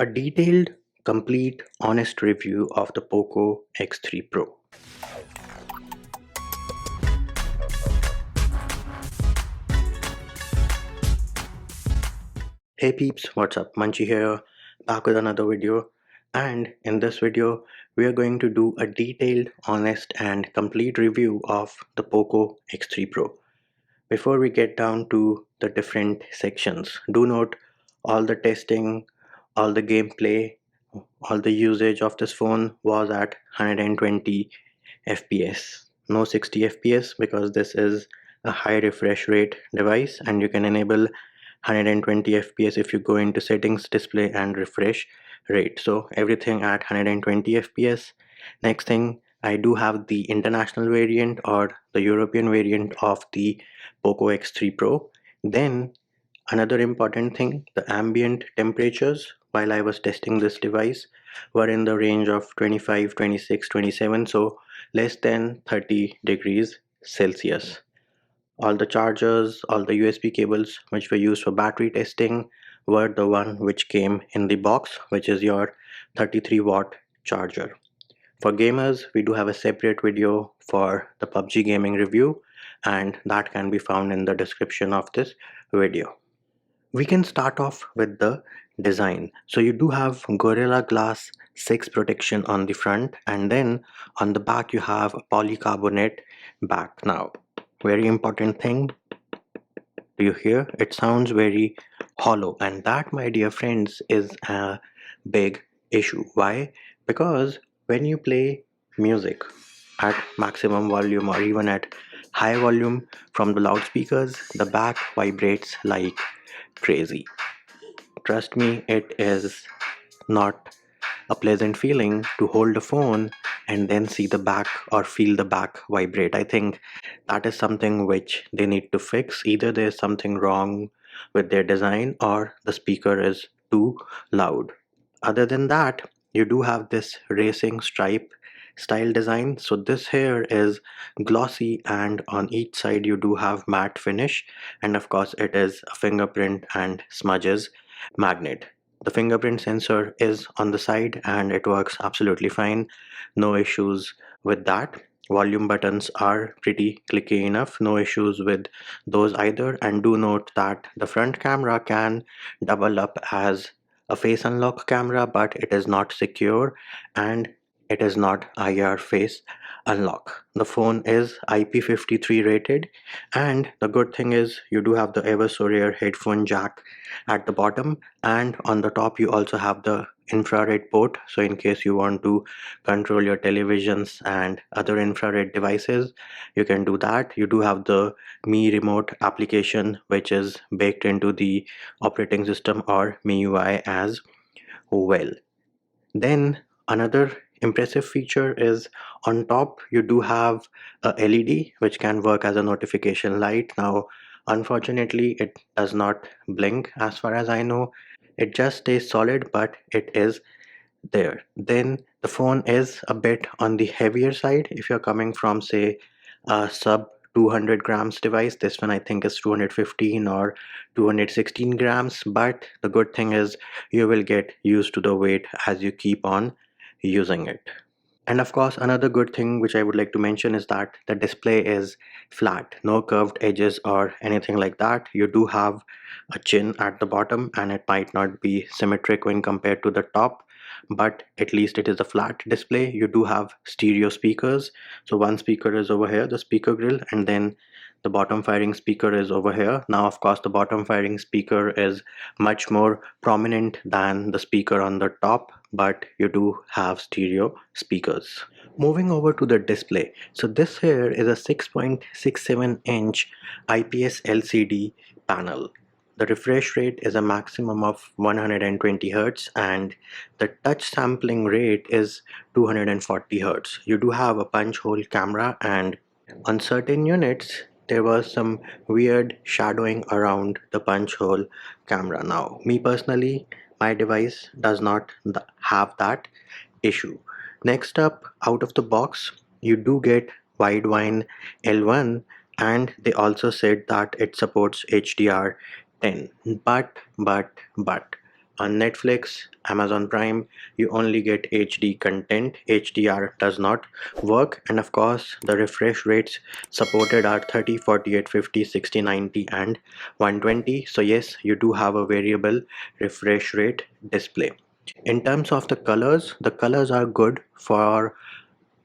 A detailed, complete, honest review of the Poco X3 Pro. Hey peeps, what's up? Munchie here, back with another video. And in this video, we are going to do a detailed, honest, and complete review of the Poco X3 Pro. Before we get down to the different sections, do note all the testing, all the gameplay, all the usage of this phone was at 120 FPS. No 60 FPS because this is a high refresh rate device and you can enable 120 FPS if you go into settings, display and refresh rate. So everything at 120 FPS. Next thing, I do have the international variant or the European variant of the Poco X3 Pro. Then another important thing, the ambient temperatures while I was testing this device were in the range of 25, 26, 27, so less than 30 degrees Celsius. All the chargers, all the USB cables which were used for battery testing were the one which came in the box, which is your 33-watt charger. For gamers, we do have a separate video for the PUBG gaming review and that can be found in the description of this video. We can start off with the design. So you do have Gorilla Glass 6 protection on the front and then on the back you have a polycarbonate back. Now, very important thing, do you hear? It sounds very hollow and that, my dear friends, is a big issue. Why? Because when you play music at maximum volume or even at high volume from the loudspeakers, the back vibrates like crazy. Trust me, it is not a pleasant feeling to hold a phone and then see the back or feel the back vibrate. I think that is something which they need to fix. Either there's something wrong with their design or the speaker is too loud. Other than that, you do have this racing stripe style design. So this here is glossy and on each side you do have matte finish, and of course it is a fingerprint and smudges magnet. The fingerprint sensor is on the side and it works absolutely fine. No issues with that. Volume buttons are pretty clicky enough, no issues with those either. And do note that the front camera can double up as a face unlock camera, but it is not secure and it is not IR face unlock. The phone is IP53 rated, and the good thing is you do have the ever so rare headphone jack at the bottom, and on the top you also have the infrared port, so in case you want to control your televisions and other infrared devices you can do that. You do have the Mi remote application which is baked into the operating system or MIUI as well. Then another impressive feature is on top you do have a LED which can work as a notification light. Now unfortunately it does not blink as far as I know, it just stays solid, but it is there. Then the phone is a bit on the heavier side if you're coming from say a sub 200 grams device. This one I think is 215 or 216 grams, but the good thing is you will get used to the weight as you keep on using it. And of course, another good thing which I would like to mention is that the display is flat, no curved edges or anything like that. You do have a chin at the bottom and it might not be symmetric when compared to the top, but at least it is a flat display. You do have stereo speakers. So one speaker is over here, the speaker grill, and then the bottom firing speaker is over here. Now, of course, the bottom firing speaker is much more prominent than the speaker on the top, but you do have stereo speakers. Moving over to the display. So this here is a 6.67 inch IPS LCD panel. The refresh rate is a maximum of 120 Hz and the touch sampling rate is 240 Hz. You do have a punch hole camera, and on certain units there was some weird shadowing around the punch hole camera. Now me personally, my device does not have that issue. Next up, out of the box you do get Widevine L1, and they also said that it supports HDR10, but On Netflix, Amazon Prime, you only get HD content. HDR does not work, and of course, the refresh rates supported are 30, 48, 50, 60, 90, and 120. So, yes, you do have a variable refresh rate display. In terms of the colors are good for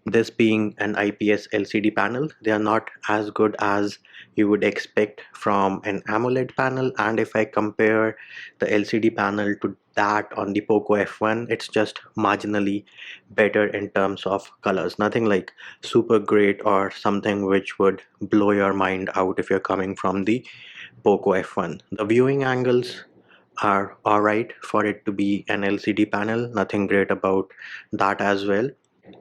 this being an IPS LCD panel. They are not as good as you would expect from an AMOLED panel, and if I compare the LCD panel to that on the Poco F1, it's just marginally better in terms of colors. Nothing like super great or something which would blow your mind out if you're coming from the Poco F1. The viewing angles are alright for it to be an LCD panel, nothing great about that as well.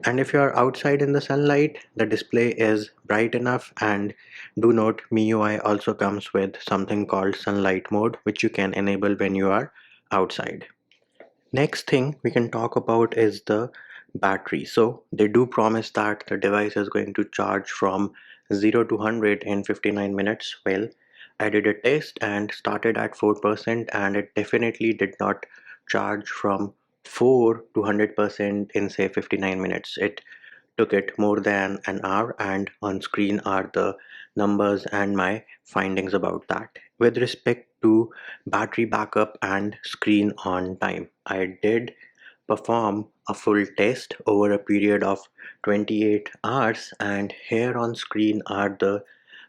And if you're outside in the sunlight, the display is bright enough. And do note, MIUI also comes with something called sunlight mode, which you can enable when you are outside. Next thing we can talk about is the battery. So they do promise that the device is going to charge from 0 to 100 in 59 minutes. Well, I did a test and started at 4%, and it definitely did not charge from 4 to 100% in say 59 minutes. It took it more than an hour, and on screen are the numbers and my findings about that. With respect to battery backup and screen on time, I did perform a full test over a period of 28 hours, and here on screen are the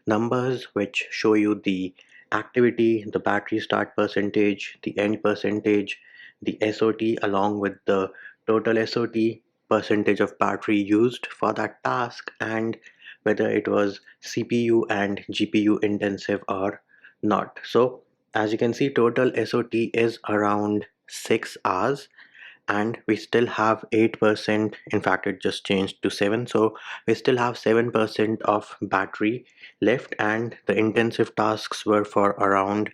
numbers which show you the activity, the battery start percentage, the end percentage, the SOT along with the total SOT, percentage of battery used for that task, and whether it was CPU and GPU intensive or not. So as you can see, total SOT is around 6 hours, and we still have 8%. In fact, it just changed to 7, so we still have 7% of battery left, and the intensive tasks were for around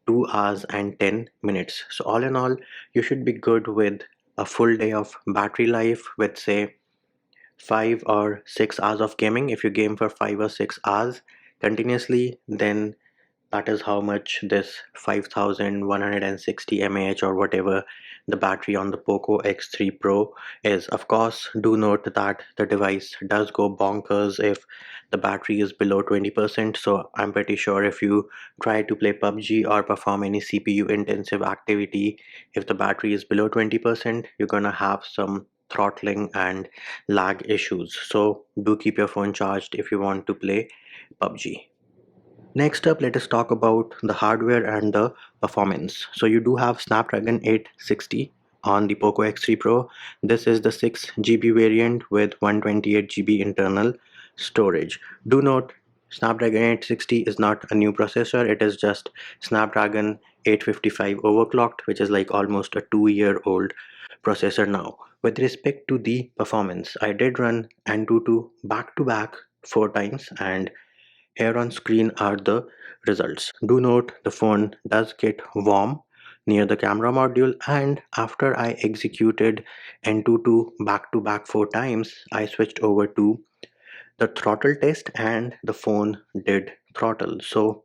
2 hours and 10 minutes. So all in all, you should be good with a full day of battery life with say 5 or 6 hours of gaming. If you game for 5 or 6 hours continuously, then that is how much this 5160 mAh or whatever the battery on the Poco X3 Pro is. Of course, do note that the device does go bonkers if the battery is below 20%. So I'm pretty sure if you try to play PUBG or perform any CPU intensive activity, if the battery is below 20%, you're gonna have some throttling and lag issues. So do keep your phone charged if you want to play PUBG. Next up, let us talk about the hardware and the performance. So you do have Snapdragon 860 on the Poco X3 Pro. This is the 6GB variant with 128GB internal storage. Do note, Snapdragon 860 is not a new processor. It is just Snapdragon 855 overclocked, which is like almost a 2-year-old processor now. With respect to the performance, I did run Antutu back to back 4 times, and here on screen are the results. Do note the phone does get warm near the camera module, and after I executed N22 back to back 4 times, I switched over to the throttle test and the phone did throttle. So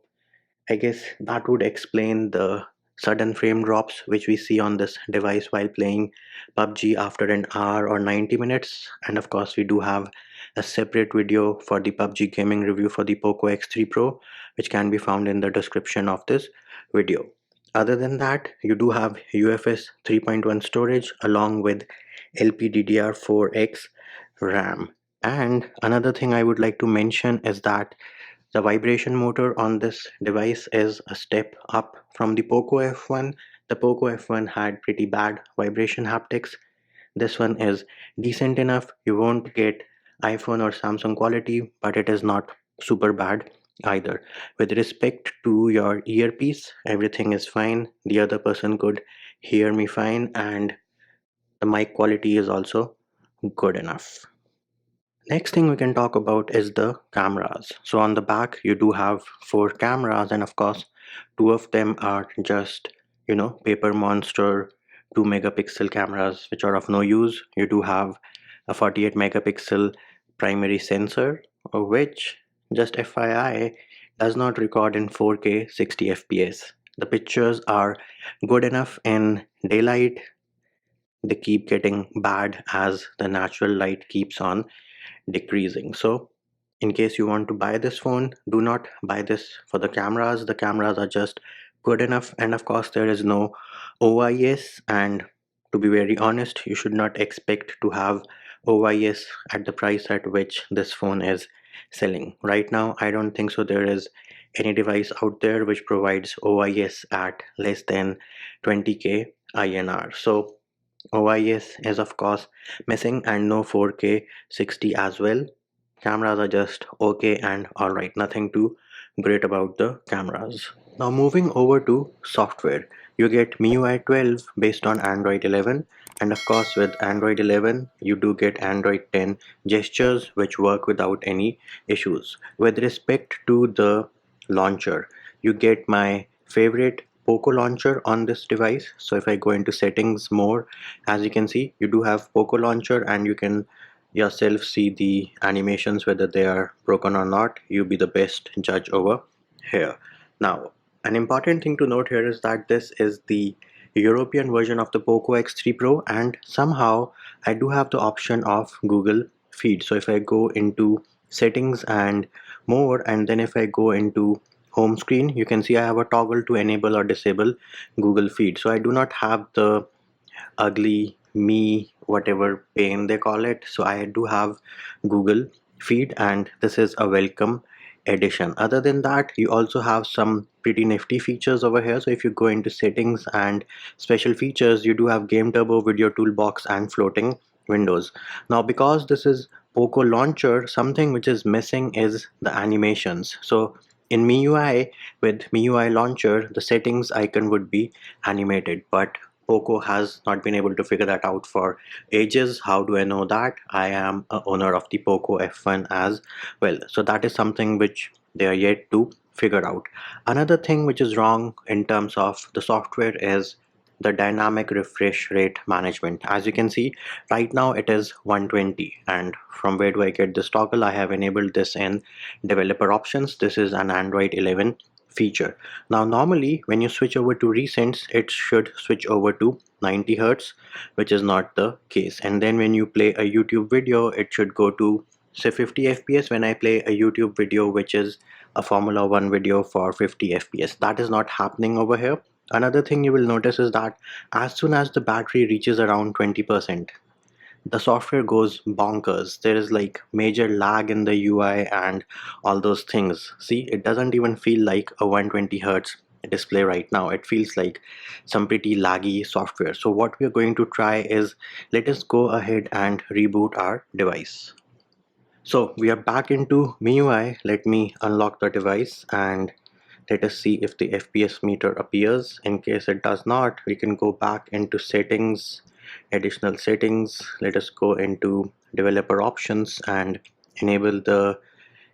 I guess that would explain the sudden frame drops which we see on this device while playing PUBG after an hour or 90 minutes. And of course, we do have a separate video for the PUBG gaming review for the Poco X3 Pro, which can be found in the description of this video. Other than that, you do have UFS 3.1 storage along with LPDDR4X RAM. And another thing I would like to mention is that the vibration motor on this device is a step up from the Poco F1. The Poco F1 had pretty bad vibration haptics. This one is decent enough. You won't get iPhone or Samsung quality, but it is not super bad either. With respect to your earpiece, everything is fine. The other person could hear me fine, and the mic quality is also good enough. Next thing we can talk about is the cameras. So on the back you do have 4 cameras, and of course 2 of them are just, paper monster 2 megapixel cameras which are of no use. You do have a 48 megapixel primary sensor, which, just FYI, does not record in 4K 60 fps. The pictures are good enough in daylight. They keep getting bad as the natural light keeps on decreasing. So in case you want to buy this phone, do not buy this for the cameras. The cameras are just good enough, and of course there is no OIS, and to be very honest, you should not expect to have OIS at the price at which this phone is selling right now. I don't think so there is any device out there which provides OIS at less than 20k INR. So OIS is of course missing, and no 4K 60 as well. Cameras are just okay and alright, nothing too great about the cameras. Now moving over to software, you get MIUI 12 based on Android 11, and of course with Android 11 you do get Android 10 gestures which work without any issues. With respect to the launcher, you get my favorite Poco launcher on this device. So if I go into settings more, as you can see, you do have Poco launcher, and you can yourself see the animations whether they are broken or not. You be the best judge over here. Now an important thing to note here is that this is the European version of the Poco X3 Pro, and somehow I do have the option of Google Feed. So if I go into settings and more, and then if I go into home screen, you can see I have a toggle to enable or disable Google Feed. So I do not have the ugly me whatever pane they call it. So I do have Google Feed, and this is a welcome addition. Other than that, you also have some pretty nifty features over here. So if you go into settings and special features, you do have game turbo, video toolbox, and floating windows. Now because this is Poco launcher, something which is missing is the animations. So in MIUI, with MIUI launcher, the settings icon would be animated, but Poco has not been able to figure that out for ages. How do I know that? I am a owner of the Poco F1 as well. So that is something which they are yet to figure out. Another thing which is wrong in terms of the software is the dynamic refresh rate management. As you can see, right now it is 120, and from where do I get this toggle? I have enabled this in developer options. This is an Android 11 feature. Now normally when you switch over to recents, it should switch over to 90 Hertz, which is not the case. And then when you play a YouTube video, it should go to say 50 FPS. When I play a YouTube video which is a Formula 1 video for 50 FPS, that is not happening over here. Another thing you will notice is that as soon as the battery reaches around 20%, the software goes bonkers. There is like major lag in the UI and all those things. See, it doesn't even feel like a 120 Hertz display right now. It feels like some pretty laggy software. So what we are going to try is, let us go ahead and reboot our device. So we are back into MIUI. Let me unlock the device and let us see if the FPS meter appears. In case it does not, we can go back into settings, additional settings. Let us go into developer options and enable the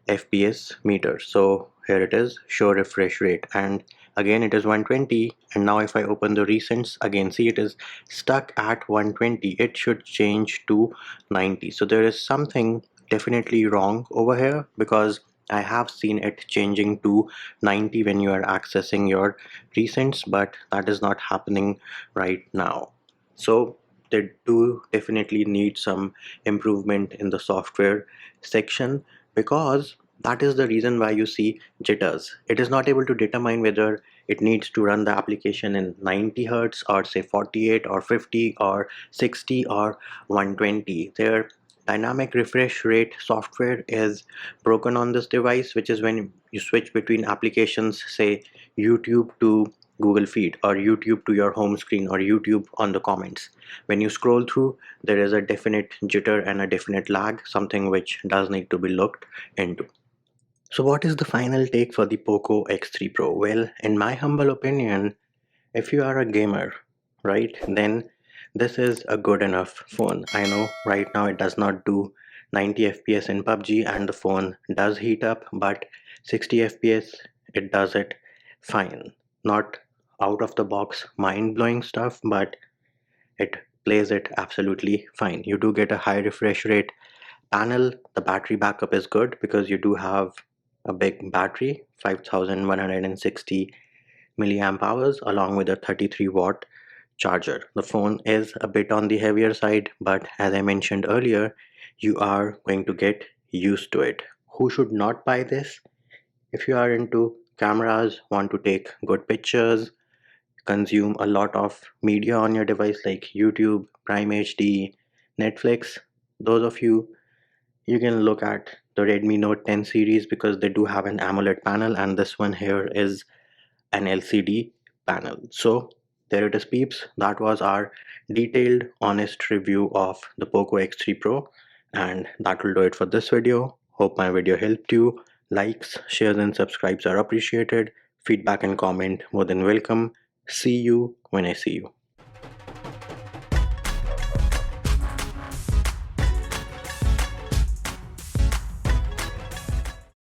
FPS meter. So here it is, show refresh rate, and again it is 120. And now if I open the recents, again see it is stuck at 120. It should change to 90. So there is something definitely wrong over here, because I have seen it changing to 90 when you are accessing your recents, but that is not happening right now. So they do definitely need some improvement in the software section, because that is the reason why you see jitters. It is not able to determine whether it needs to run the application in 90 Hertz or say 48 or 50 or 60 or 120. Their dynamic refresh rate software is broken on this device, which is when you switch between applications, say YouTube to Google Feed, or YouTube to your home screen, or YouTube on the comments. When you scroll through, there is a definite jitter and a definite lag, something which does need to be looked into. So what is the final take for the Poco X3 Pro? Well, in my humble opinion, if you are a gamer, right, then this is a good enough phone. I know right now it does not do 90 FPS in PUBG and the phone does heat up, but 60 FPS it does it fine. Not out of the box mind-blowing stuff, but it plays it absolutely fine. You do get a high refresh rate panel. The battery backup is good because you do have a big battery, 5160 milliamp hours along with a 33-watt charger. The phone is a bit on the heavier side, but as I mentioned earlier, you are going to get used to it. Who should not buy this? If you are into cameras, want to take good pictures, consume a lot of media on your device like YouTube, Prime HD, Netflix, those of you, you can look at the Redmi Note 10 series because they do have an AMOLED panel, and this one here is an LCD panel. So there it is, peeps. That was our detailed, honest review of the Poco X3 Pro, and that will do it for this video. Hope my video helped you. Likes, shares and subscribes are appreciated. Feedback and comment more than welcome. See you when I see you.